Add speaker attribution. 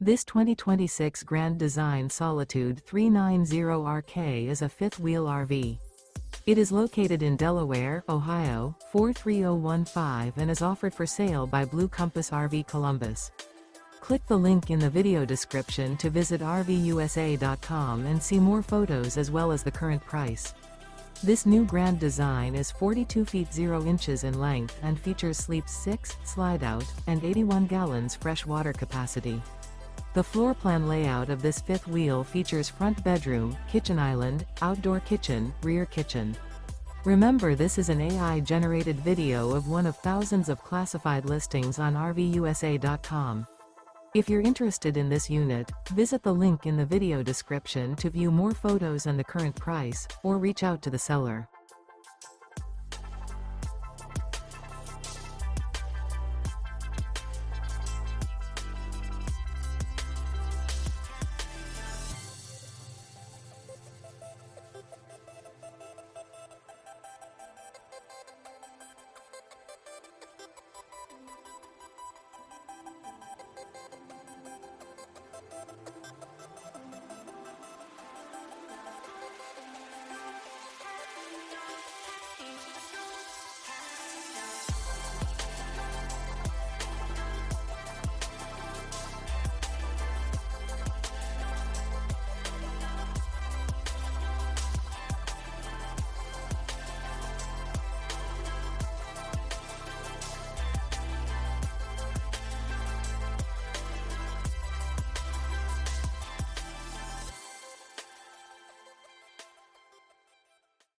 Speaker 1: This 2026 Grand Design Solitude 390RK is a fifth-wheel RV. It is located in Delaware, Ohio, 43015 and is offered for sale by Blue Compass RV Columbus. Click the link in the video description to visit RVUSA.com and see more photos as well as the current price. This new Grand Design is 42 feet 0 inches in length and features sleeps 6, slide-out, and 81 gallons fresh water capacity. The floor plan layout of this fifth wheel features front bedroom, kitchen island, outdoor kitchen, rear kitchen. Remember, this is an AI-generated video of one of thousands of classified listings on RVUSA.com. If you're interested in this unit, visit the link in the video description to view more photos and the current price, or reach out to the seller.